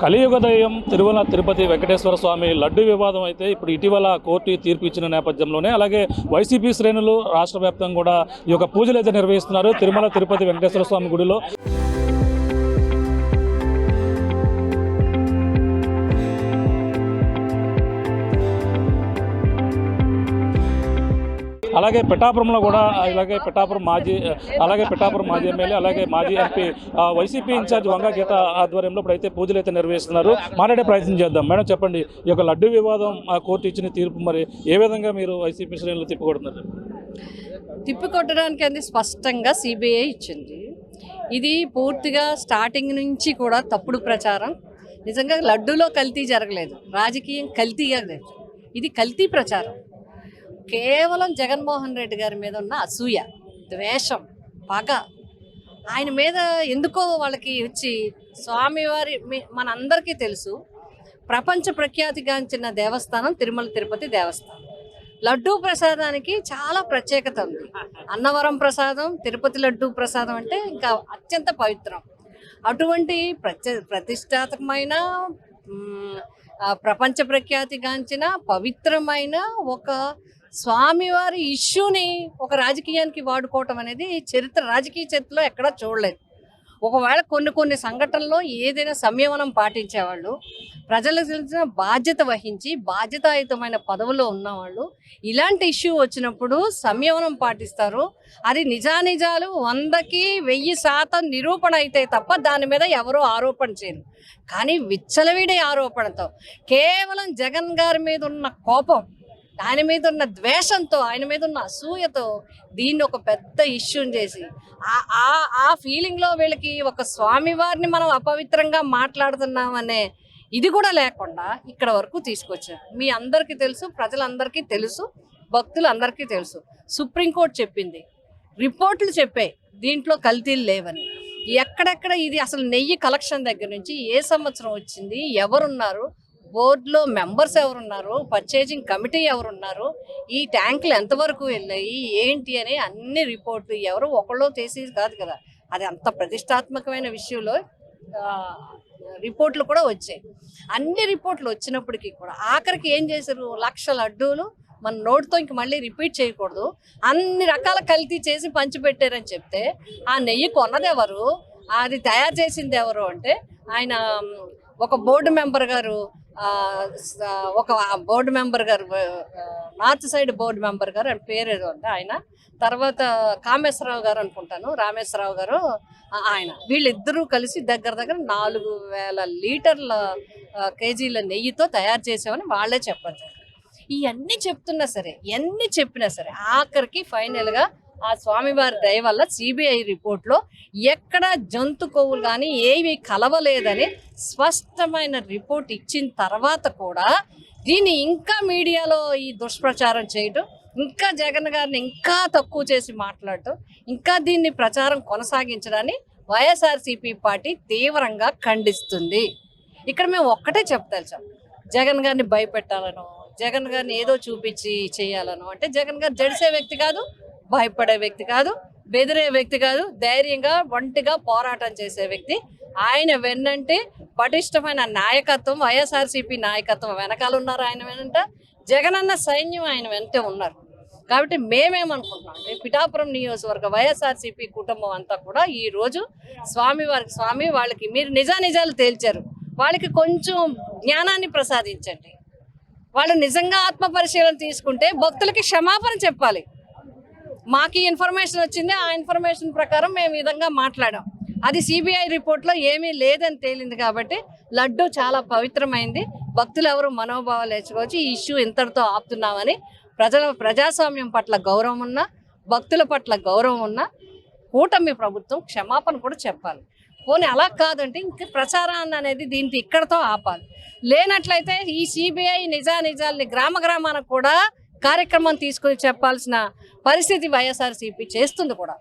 కలియుగ దైవం తిరుపతి వెంకటేశ్వర స్వామి లడ్డు వివాదం అయితే ఇప్పుడు ఇటీవల కోర్టు తీర్పు ఇచ్చిన నేపథ్యంలోనే అలాగే వైసీపీ శ్రేణులు రాష్ట్ర వ్యాప్తంగా కూడా ఈ యొక్క పూజలు అయితే నిర్వహిస్తున్నారు తిరుపతి వెంకటేశ్వర స్వామి గుడిలో. అలాగే పిఠాపురంలో కూడా పిఠాపురం మాజీ ఎమ్మెల్యే అలాగే మాజీ ఎంపీ వైసీపీ ఇన్ఛార్జ్ వంగ గీత ఆధ్వర్యంలో ఇప్పుడైతే పూజలు అయితే నిర్వహిస్తున్నారు. మాట్లాడే ప్రయత్నం చేద్దాం. మేడం చెప్పండి, ఈ యొక్క లడ్డు వివాదం కోర్టు ఇచ్చిన తీర్పు మరి ఏ విధంగా మీరు వైసీపీ శ్రేణులు తిప్పికొట్టడానికి అది స్పష్టంగా సిబిఐ ఇచ్చింది. ఇది పూర్తిగా స్టార్టింగ్ నుంచి కూడా తప్పుడు ప్రచారం. నిజంగా లడ్డూలో కల్తీ జరగలేదు, రాజకీయం కల్తీగా లేదు, ఇది కల్తీ ప్రచారం. కేవలం జగన్మోహన్ రెడ్డి గారి మీద ఉన్న అసూయ, ద్వేషం, పగ, ఆయన మీద ఎందుకో వాళ్ళకి వచ్చి స్వామివారి మనందరికీ తెలుసు ప్రపంచ ప్రఖ్యాతిగాంచిన దేవస్థానం తిరుపతి దేవస్థానం. లడ్డూ ప్రసాదానికి చాలా ప్రత్యేకత ఉంది. అన్నవరం ప్రసాదం, తిరుపతి లడ్డూ ప్రసాదం అంటే ఇంకా అత్యంత పవిత్రం. అటువంటి ప్రతిష్టాత్మకమైన ప్రపంచ ప్రఖ్యాతిగాంచిన పవిత్రమైన ఒక స్వామివారి ఇష్యూని ఒక రాజకీయానికి వాడుకోవటం అనేది రాజకీయ చరిత్రలో ఎక్కడా చూడలేదు. ఒకవేళ కొన్ని సంఘటనల్లో ఏదైనా సంయమనం పాటించేవాళ్ళు, ప్రజలకు తెలిసిన బాధ్యత వహించి బాధ్యతాయుతమైన పదవులో ఉన్నవాళ్ళు ఇలాంటి ఇష్యూ వచ్చినప్పుడు సంయమనం పాటిస్తారు. అది నిజానిజాలు 100కి 1000% నిరూపణ అయితే తప్ప దాని మీద ఎవరో ఆరోపణ చేయరు. కానీ విచ్చలవిడే ఆరోపణతో, కేవలం జగన్ గారి మీద ఉన్న కోపం, ఆయన మీద ఉన్న ద్వేషంతో, ఆయన మీద ఉన్న అసూయతో దీన్ని ఒక పెద్ద ఇష్యూని చేసి ఆ ఫీలింగ్లో వీళ్ళకి ఒక స్వామివారిని మనం అపవిత్రంగా మాట్లాడుతున్నామనే ఇది కూడా లేకుండా ఇక్కడ వరకు తీసుకొచ్చారు. మీ అందరికీ తెలుసు, ప్రజలందరికీ తెలుసు, భక్తులందరికీ తెలుసు. సుప్రీంకోర్టు చెప్పింది, రిపోర్ట్లు చెప్పాయి దీంట్లో కల్తీలు లేవని. ఎక్కడెక్కడ ఇది అసలు నెయ్యి కలెక్షన్ దగ్గర నుంచి ఏ సంవత్సరం వచ్చింది, ఎవరున్నారు, బోర్డులో మెంబర్స్ ఎవరున్నారు, పర్చేజింగ్ కమిటీ ఎవరున్నారు, ఈ ట్యాంకులు ఎంతవరకు వెళ్ళాయి ఏంటి అని అన్ని రిపోర్ట్లు ఎవరు ఒకళ్ళు చేసేది కాదు కదా. అది అంత ప్రతిష్టాత్మకమైన విషయంలో రిపోర్ట్లు కూడా వచ్చాయి. అన్ని రిపోర్ట్లు వచ్చినప్పటికీ కూడా ఆఖరికి ఏం చేశారు, 1,00,000 లడ్డూలు మన నోటితో ఇంక మళ్ళీ రిపీట్ చేయకూడదు, అన్ని రకాల కల్తీ చేసి పంచిపెట్టారని చెప్తే ఆ నెయ్యి కొన్నది ఎవరు, అది తయారు చేసింది ఎవరు అంటే ఆయన ఒక బోర్డు మెంబర్ గారు నార్త్ సైడ్ బోర్డు మెంబర్ గారు అని పేరు ఏదో ఉంది ఆయన. తర్వాత కామేశ్వరరావు గారు అనుకుంటాను, రామేశ్వరరావు గారు, ఆయన వీళ్ళిద్దరూ కలిసి దగ్గర 4,000 లీటర్ల కేజీల నెయ్యితో తయారు చేసామని వాళ్ళే చెప్పారు. ఇవన్నీ చెప్తున్నా సరే, ఎన్ని చెప్పినా సరే ఆఖరికి ఫైనల్గా ఆ స్వామివారి దయ వల్ల సిబిఐ రిపోర్ట్లో ఎక్కడ జంతు కొవ్వులు కానీ ఏవి కలవలేదని స్పష్టమైన రిపోర్ట్ ఇచ్చిన తర్వాత కూడా దీన్ని ఇంకా మీడియాలో ఈ దుష్ప్రచారం చేయటం, ఇంకా జగన్ గారిని ఇంకా తక్కువ చేసి మాట్లాడటం, ఇంకా దీన్ని ప్రచారం కొనసాగించడాన్ని వైఎస్ఆర్సీపీ పార్టీ తీవ్రంగా ఖండిస్తుంది. ఇక్కడ మేము ఒక్కటే చెప్తాం, జగన్ గారిని భయపెట్టాలనో, జగన్ గారిని ఏదో చూపించి చేయాలనో అంటే జగన్ గారు జడిసే వ్యక్తి కాదు, భయపడే వ్యక్తి కాదు, బెదిరే వ్యక్తి కాదు, ధైర్యంగా ఒంటిగా పోరాటం చేసే వ్యక్తి. ఆయన వెన్నంటే పటిష్టమైన నాయకత్వం, వైఎస్ఆర్సీపీ నాయకత్వం వెనకాల ఉన్నారు. ఆయన వెనంట జగనన్న సైన్యం ఆయన వెంటే ఉన్నారు. కాబట్టి మేమేమనుకుంటున్నాం అంటే పిఠాపురం నియోజకవర్గ వైఎస్ఆర్సీపీ కుటుంబం అంతా కూడా ఈరోజు స్వామి వాళ్ళకి మీరు నిజానిజాలు తేల్చారు, వాళ్ళకి కొంచెం జ్ఞానాన్ని ప్రసాదించండి. వాళ్ళు నిజంగా ఆత్మ పరిశీలన తీసుకుంటే భక్తులకి క్షమాపణ చెప్పాలి. మాకు ఇన్ఫర్మేషన్ వచ్చింది, ఆ ఇన్ఫర్మేషన్ ప్రకారం మేము ఈ విధంగా మాట్లాడాం. అది సిబిఐ రిపోర్ట్లో ఏమీ లేదని తేలింది. కాబట్టి లడ్డు చాలా పవిత్రమైంది, భక్తులు ఎవరు మనోభావాలు హెచ్చుకోవచ్చు. ఈ ఇష్యూ ఇంతటితో ఆపుతున్నామని ప్రజాస్వామ్యం పట్ల గౌరవం ఉన్నా, భక్తుల పట్ల గౌరవం ఉన్నా కూటమి ప్రభుత్వం క్షమాపణ కూడా చెప్పాలి. పోనీ అలా కాదంటే ఇంక ప్రచారాన్ని అనేది దీంట్లో ఇక్కడతో ఆపాలి. లేనట్లయితే ఈ సిబిఐ నిజానిజాలని గ్రామానికి కూడా కార్యక్రమం తీసుకుని చెప్పాల్సిన పరిస్థితి వైఎస్ఆర్సీపీ చేస్తుంది కూడా.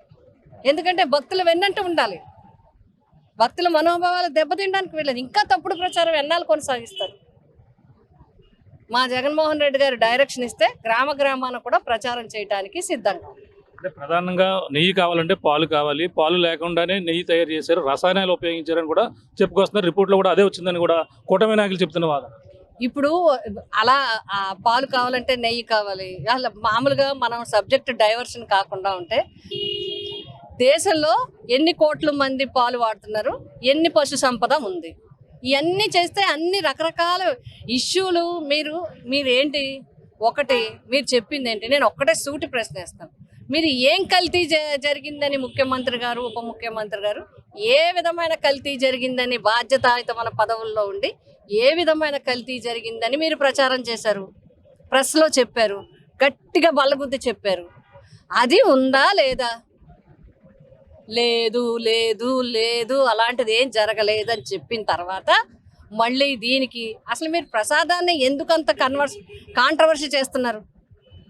ఎందుకంటే భక్తులు వెన్నంటూ ఉండాలి, భక్తుల మనోభావాలు దెబ్బతినడానికి వెళ్ళదు. ఇంకా తప్పుడు ప్రచారం ఎన్నాళ్ళు కొనసాగిస్తారు? మా జగన్మోహన్ రెడ్డి గారు డైరెక్షన్ ఇస్తే గ్రామాన కూడా ప్రచారం చేయడానికి సిద్ధంగా. అంటే ప్రధానంగా నెయ్యి కావాలంటే పాలు కావాలి, పాలు లేకుండానే నెయ్యి తయారు చేశారు, రసాయనాలు ఉపయోగించారని కూడా చెప్పుకొస్తున్నారు. రిపోర్ట్లో కూడా అదే వచ్చిందని కూడా కూటమి నాయకులు చెప్తున్న వాదన. ఇప్పుడు అలా పాలు కావాలంటే నెయ్యి కావాలి, అలా మామూలుగా మనం సబ్జెక్ట్ డైవర్షన్ కాకుండా ఉంటే దేశంలో ఎన్ని కోట్ల మంది పాలు వాడుతున్నారు, ఎన్ని పశు సంపద ఉంది, ఇవన్నీ చేస్తే అన్ని రకరకాల ఇష్యూలు మీరేంటి ఒకటి మీరు చెప్పింది ఏంటి? నేను ఒక్కటే సూటి ప్రశ్న వేస్తాను. మీరు ఏం కల్తీ జరిగిందని ముఖ్యమంత్రి గారు, ఉప ముఖ్యమంత్రి గారు ఏ విధమైన కల్తీ జరిగిందని బాధ్యతాయుతమైన పదవుల్లో ఉండి ఏ విధమైన కల్తీ జరిగిందని మీరు ప్రచారం చేశారు, ప్రెస్లో చెప్పారు, గట్టిగా బల్లగుద్ది చెప్పారు. అది ఉందా లేదా? లేదు లేదు లేదు, అలాంటిది ఏం జరగలేదని చెప్పిన తర్వాత మళ్ళీ దీనికి అసలు మీరు ప్రసాదాన్ని ఎందుకంత కాంట్రవర్సీ చేస్తున్నారు?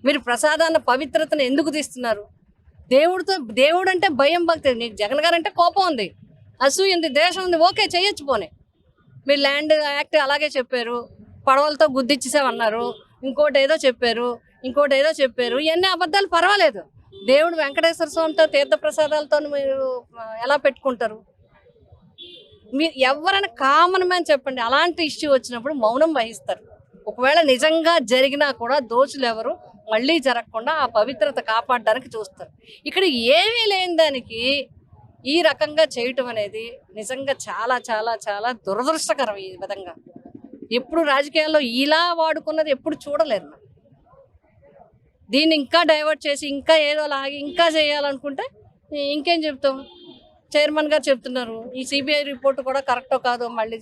మీరు ప్రసాదాన్ని పవిత్రతను ఎందుకు తీస్తున్నారు? దేవుడు అంటే భయం భక్తి. నీకు జగన్ గారు అంటే కోపం ఉంది, అసూయ ఉంది, దేశం ఉంది, ఓకే చేయొచ్చు పోనీ. మీరు ల్యాండ్ యాక్ట్ అలాగే చెప్పారు, పడవలతో గుద్దిచ్చేసామన్నారు, ఇంకోటి ఏదో చెప్పారు. ఇవన్నీ అబద్ధాలు, పర్వాలేదు. దేవుడు వెంకటేశ్వర స్వామితో తీర్థప్రసాదాలతో మీరు ఎలా పెట్టుకుంటారు? మీరు ఎవరైనా కామన్ మ్యాన్ చెప్పండి, అలాంటి ఇష్యూ వచ్చినప్పుడు మౌనం వహిస్తారు. ఒకవేళ నిజంగా జరిగినా కూడా దోషులు ఎవరు మళ్ళీ జరగకుండా ఆ పవిత్రత కాపాడడానికి చూస్తారు. ఇక్కడ ఏమీ లేని దానికి ఈ రకంగా చేయటం అనేది నిజంగా చాలా చాలా చాలా దురదృష్టకరం. ఈ విధంగా ఎప్పుడు రాజకీయాల్లో ఇలా వాడుకున్నది ఎప్పుడు చూడలేదు. దీన్ని ఇంకా డైవర్ట్ చేసి ఇంకా ఏదో లాగి ఇంకా చేయాలనుకుంటే ఇంకేం చెప్తాం? చైర్మన్ గారు చెప్తున్నారు ఈ సిబిఐ రిపోర్ట్ కూడా కరెక్టో కాదో మళ్ళీ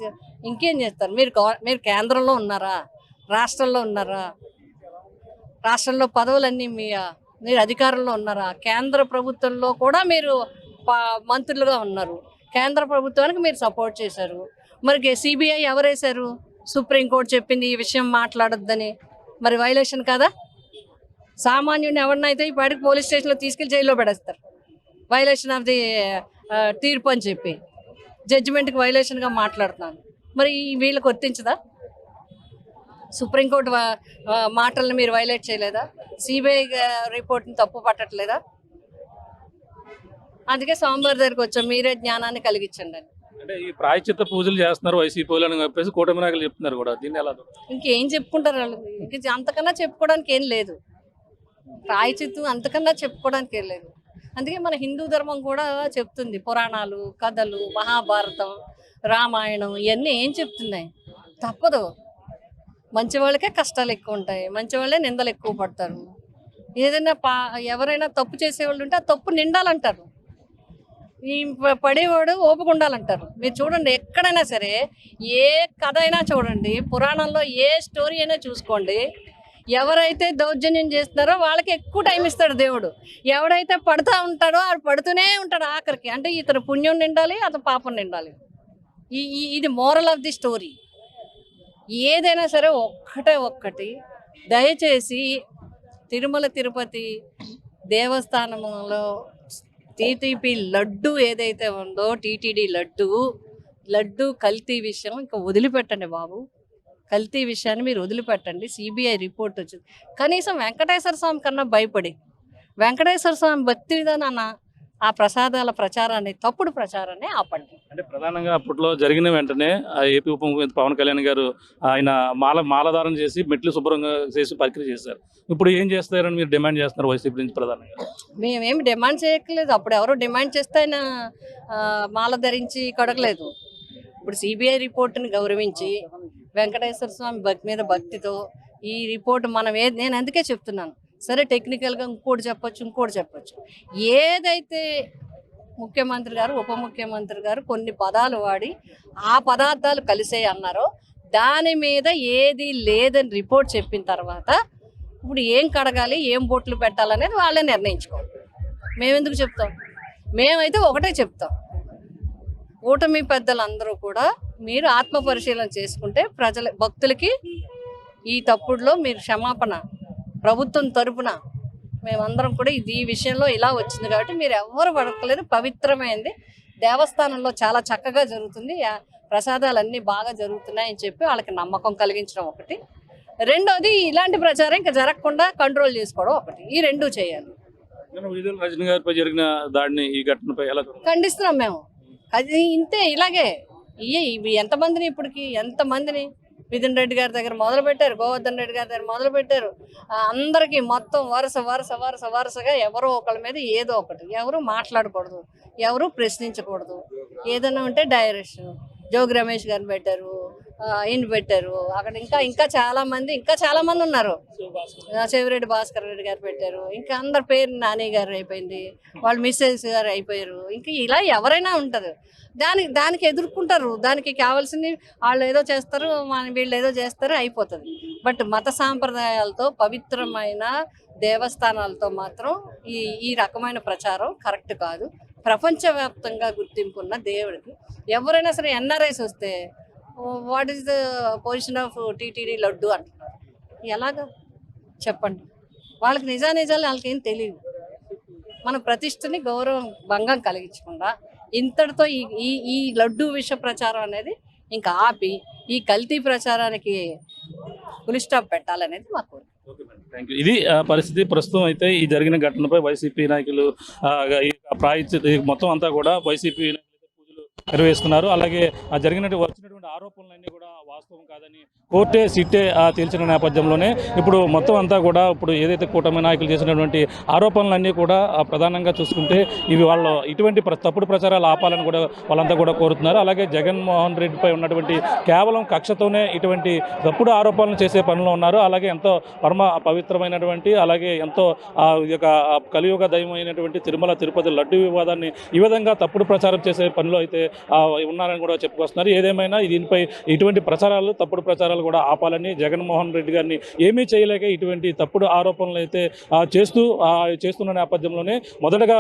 ఇంకేం చేస్తారు? మీరు కేంద్రంలో ఉన్నారా, రాష్ట్రంలో ఉన్నారా? రాష్ట్రంలో పదవులన్నీ మీరు అధికారంలో ఉన్నారా? కేంద్ర ప్రభుత్వంలో కూడా మీరు మంత్రులుగా ఉన్నారు, కేంద్ర ప్రభుత్వానికి మీరు సపోర్ట్ చేశారు. మరి సిబిఐ ఎవరేశారు? సుప్రీంకోర్టు చెప్పింది ఈ విషయం మాట్లాడొద్దని. మరి వైలేషన్ కదా? సామాన్యుడిని ఎవరినైతే ఈ పాటికి పోలీస్ స్టేషన్లో తీసుకెళ్లి జైల్లో పెడేస్తారు, వైలేషన్ ఆఫ్ ది తీర్పు అని చెప్పి జడ్జిమెంట్కి వైలేషన్గా మాట్లాడుతున్నాను. మరి వీళ్ళకి వర్తించదా? సుప్రీంకోర్టు మాటలను మీరు వైలేట్ చేయలేదా? సిబిఐ రిపోర్ట్ని తప్పు పట్టట్లేదా? అందుకే స్వామివారి దగ్గరికి వచ్చాం, మీరే జ్ఞానాన్ని కలిగించండి అని. అంటే ఈ ప్రాయశ్చిత్త పూజలు చేస్తున్నారు వైసీపీ అని చెప్పేసి కూటమి నాయకులు చెప్తున్నారు కూడా, దీన్ని ఎలా? ఇంకేం చెప్పుకుంటారు వాళ్ళు? అంతకన్నా చెప్పుకోవడానికి ఏం లేదు. ప్రాయచిత్తం అంతకన్నా చెప్పుకోవడానికి ఏం లేదు. అందుకే మన హిందూ ధర్మం కూడా చెప్తుంది, పురాణాలు, కథలు, మహాభారతం, రామాయణం ఇవన్నీ ఏం చెప్తున్నాయి? తప్పదు, మంచి వాళ్ళకే కష్టాలు ఎక్కువ ఉంటాయి, మంచి వాళ్ళే నిందలు ఎక్కువ పడతారు. ఏదైనా ఎవరైనా తప్పు చేసేవాళ్ళు ఉంటే ఆ తప్పు నిండాలంటారు, ఈ పడేవాడు ఓపిక ఉండాలంటారు. మీరు చూడండి, ఎక్కడైనా సరే ఏ కథ అయినా చూడండి, పురాణంలో ఏ స్టోరీ అయినా చూసుకోండి, ఎవరైతే దౌర్జన్యం చేస్తున్నారో వాళ్ళకి ఎక్కువ టైం ఇస్తాడు దేవుడు. ఎవడైతే పడుతూ ఉంటాడో ఆడు పడుతూనే ఉంటాడు ఆఖరికి. అంటే ఇతను పుణ్యం నిండాలి, అతను పాపం నిండాలి. ఇది మోరల్ ఆఫ్ ది స్టోరీ. ఏదైనా సరే ఒక్కటి దయచేసి తిరుమల తిరుపతి దేవస్థానంలో టీటీపీ లడ్డు ఏదైతే ఉందో, టీటీడీ లడ్డు కల్తీ విషయం ఇంకా వదిలిపెట్టండి బాబు. కల్తీ విషయాన్ని మీరు వదిలిపెట్టండి. సిబిఐ రిపోర్ట్ వచ్చింది, కనీసం వెంకటేశ్వర స్వామి కన్నా భయపడి వెంకటేశ్వర స్వామి భక్తి విధానాన ఆ ప్రసాదాల ప్రచారాన్ని, తప్పుడు ప్రచారాన్ని ఆపండి. అంటే ప్రధానంగా అప్పట్లో జరిగిన వెంటనే ఏపీ ఉప ముఖ్యమంత్రి పవన్ కళ్యాణ్ గారు ఆయన మాలధారణ చేసి మెట్లు శుభ్రంగా చేసి ప్రక్రియ చేశారు. ఇప్పుడు ఏం చేస్తారని మీరు డిమాండ్ చేస్తున్నారు వైసీపీ నుంచి? ప్రధానంగా మేమేమి డిమాండ్ చేయట్లేదు. అప్పుడు ఎవరో డిమాండ్ చేస్తే ఆయన మాల ధరించి కడగలేదు. ఇప్పుడు సిబిఐ రిపోర్టుని గౌరవించి వెంకటేశ్వర స్వామి మీద భక్తితో ఈ రిపోర్ట్ నేను అందుకే చెప్తున్నాను, సరే టెక్నికల్గా ఇంకోటి చెప్పొచ్చు. ఏదైతే ముఖ్యమంత్రి గారు, ఉప ముఖ్యమంత్రి గారు కొన్ని పదాలు వాడి ఆ పదార్థాలు కలిసే అన్నారో దాని మీద ఏది లేదని రిపోర్ట్ చెప్పిన తర్వాత ఇప్పుడు ఏం కడగాలి, ఏం బొట్లు పెట్టాలనేది వాళ్ళే నిర్ణయించుకోవాలి. మేమెందుకు చెప్తాం? మేమైతే ఒకటే చెప్తాం, కూటమి పెద్దలందరూ కూడా మీరు ఆత్మ పరిశీలన చేసుకుంటే భక్తులకి ఈ తప్పుడులో మీరు క్షమాపణ, ప్రభుత్వం తరపున మేమందరం కూడా ఈ విషయంలో ఇలా వచ్చింది కాబట్టి మీరు ఎవరు పడకలేదు, పవిత్రమైంది, దేవస్థానంలో చాలా చక్కగా జరుగుతుంది, ప్రసాదాలన్నీ బాగా జరుగుతున్నాయని చెప్పి వాళ్ళకి నమ్మకం కలిగించడం ఒకటి. రెండోది, ఇలాంటి ప్రచారం ఇంకా జరగకుండా కంట్రోల్ చేసుకోవడం ఒకటి. ఈ రెండూ చేయాలి. నేను విడుదల రజనీ గారిపై జరిగిన దాడిని, ఈ ఘటనపై ఎలా చూడాలి? ఖండిస్తున్నాం మేము. అది ఇంతే, ఇలాగే ఇవి ఎంతమందిని ఇప్పటికి ఎంతమందిని మిథున్ రెడ్డి గారి దగ్గర మొదలు పెట్టారు, గోవర్ధన్ రెడ్డి గారి దగ్గర మొదలు పెట్టారు. అందరికీ మొత్తం వరుసగా ఎవరో ఒకళ్ళ మీద ఏదో ఒకటి, ఎవరు మాట్లాడకూడదు, ఎవరు ప్రశ్నించకూడదు. ఏదైనా ఉంటే డైరెక్షన్ జోగి రమేష్ గారిని పెట్టారు, ఈయన పెట్టారు. అక్కడ ఇంకా చాలా మంది ఉన్నారు. చెవిరెడ్డి భాస్కర్ రెడ్డి గారు పెట్టారు. ఇంకా అందరి పేరు నాని గారు అయిపోయింది, వాళ్ళ మిస్సెస్ గారు అయిపోయారు. ఇంకా ఇలా ఎవరైనా ఉంటుంది. దానికి ఎదుర్కొంటారు. దానికి కావాల్సింది వాళ్ళు ఏదో చేస్తారు, వీళ్ళు ఏదో చేస్తారు, అయిపోతుంది. బట్ మత సాంప్రదాయాలతో పవిత్రమైన దేవస్థానాలతో మాత్రం ఈ రకమైన ప్రచారం కరెక్ట్ కాదు. ప్రపంచవ్యాప్తంగా గుర్తింపు ఉన్న దేవుడికి ఎవరైనా సరే ఎన్ఆర్ఐస్ వస్తే what is the position of TTD laddu అంటున్నారు. ఎలాగా చెప్పండి? వాళ్ళకి నిజాలు వాళ్ళకేం తెలియదు. మన ప్రతిష్టని గౌరవం భంగం కలిగించకుండా ఇంతటితో ఈ లడ్డు విష ప్రచారం అనేది ఇంకా ఆపి ఈ కల్తీ ప్రచారానికి ఫుల్ స్టాప్ పెట్టాలనేది మా కోరిక. ఇది పరిస్థితి. ప్రస్తుతం అయితే ఈ జరిగిన ఘటనపై వైసీపీ నాయకులు మొత్తం అంతా కూడా వైసీపీ పూజలు నిర్వహిస్తున్నారు. అలాగే వచ్చినటువంటి ఆరోపణలన్నీ కూడా వాస్తవం కాదని కోర్టే సిట్టే తేల్చిన నేపథ్యంలోనే ఇప్పుడు మొత్తం అంతా కూడా ఇప్పుడు ఏదైతే కూటమి నాయకులు చేసినటువంటి ఆరోపణలన్నీ కూడా ప్రధానంగా చూసుకుంటే ఇవి వాళ్ళు ఇటువంటి తప్పుడు ప్రచారాలు ఆపాలని కూడా వాళ్ళంతా కూడా కోరుతున్నారు. అలాగే జగన్మోహన్ రెడ్డిపై ఉన్నటువంటి కేవలం కక్షతోనే ఇటువంటి తప్పుడు ఆరోపణలు చేసే పనిలో ఉన్నారు. అలాగే ఎంతో పవిత్రమైనటువంటి అలాగే ఎంతో ఈ యొక్క కలియుగ దైవమైనటువంటి తిరుమల తిరుపతి లడ్డు వివాదాన్ని ఈ విధంగా తప్పుడు ప్రచారం చేసే పనిలో అయితే ఉన్నారని కూడా చెప్పుకొస్తున్నారు. ఏదేమైనా దీనిపై ఇటువంటి ప్రచారాలు తప్పుడు ప్రచారాలు కూడా ఆపాలని జగన్మోహన్ రెడ్డి గారిని ఏమీ చేయలేక ఇటువంటి తప్పుడు ఆరోపణలు అయితే చేస్తున్న నేపథ్యంలోనే మొదటగా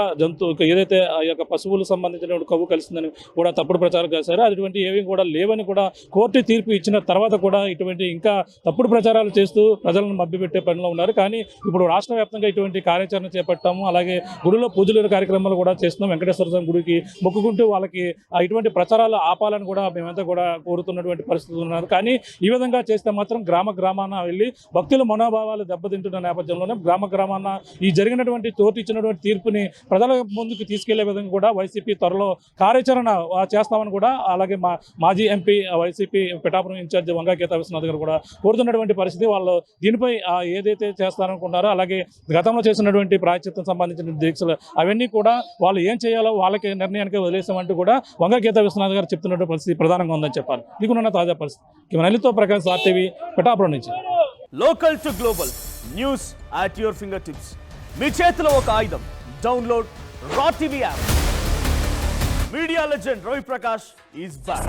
ఏదైతే ఆ యొక్క పశువులకు సంబంధించిన కొవ్వు కలిసిందని కూడా తప్పుడు ప్రచారం చేశారు. అటువంటి ఏవి కూడా లేవని కూడా కోర్టు తీర్పు ఇచ్చిన తర్వాత కూడా ఇటువంటి ఇంకా తప్పుడు ప్రచారాలు చేస్తూ ప్రజలను మభ్యపెట్టే పనిలో ఉన్నారు. కానీ ఇప్పుడు రాష్ట్ర వ్యాప్తంగా ఇటువంటి కార్యాచరణ చేపట్టాము. అలాగే గుడిలో పూజలు కార్యక్రమాలు కూడా చేస్తున్నాం. వెంకటేశ్వర స్వామి గుడికి మొక్కుకుంటూ వాళ్ళకి ఇటువంటి ప్రచారాలు ఆపాలని కూడా మేమంతా కూడా కోరుతున్నటువంటి పరిస్థితులు ఉన్నారు. కానీ ఈ విధంగా చేస్తే మాత్రం గ్రామాన వెళ్ళి భక్తుల మనోభావాలు దెబ్బతింటున్న నేపథ్యంలోనే గ్రామాన ఈ జరిగినటువంటి కోర్టు ఇచ్చినటువంటి తీర్పుని ప్రజల ముందుకు తీసుకెళ్లే విధంగా కూడా వైసీపీ త్వరలో కార్యాచరణ చేస్తామని కూడా అలాగే మాజీ ఎంపీ వైసీపీ పిఠాపురం ఇన్ఛార్జి వంగా గీతా విశ్వనాథ్ గారు కూడా కోరుతున్నటువంటి పరిస్థితి. వాళ్ళు దీనిపై ఏదైతే చేస్తారనుకున్నారో అలాగే గతంలో చేసినటువంటి ప్రాయశ్చిత్తం సంబంధించిన దీక్షలు అవన్నీ కూడా వాళ్ళు ఏం చేయాలో వాళ్ళకి నిర్ణయానికి వదిలేసామంటూ కూడా వంగా గీతా విశ్వనాథ్ గారు చెప్తున్నటువంటి పరిస్థితి ప్రధానంగా ఉందని చెప్పాలి. ఇదికున్న తాజా పరిస్థితి. నలితో ప్రకాష్ RTV పిఠాపురం నుంచి. Local to global news at your finger tips. మీ చేతిలో ఒక ఆయుధం. డౌన్లోడ్ రా TV app. Media legend Ravi Prakash is back.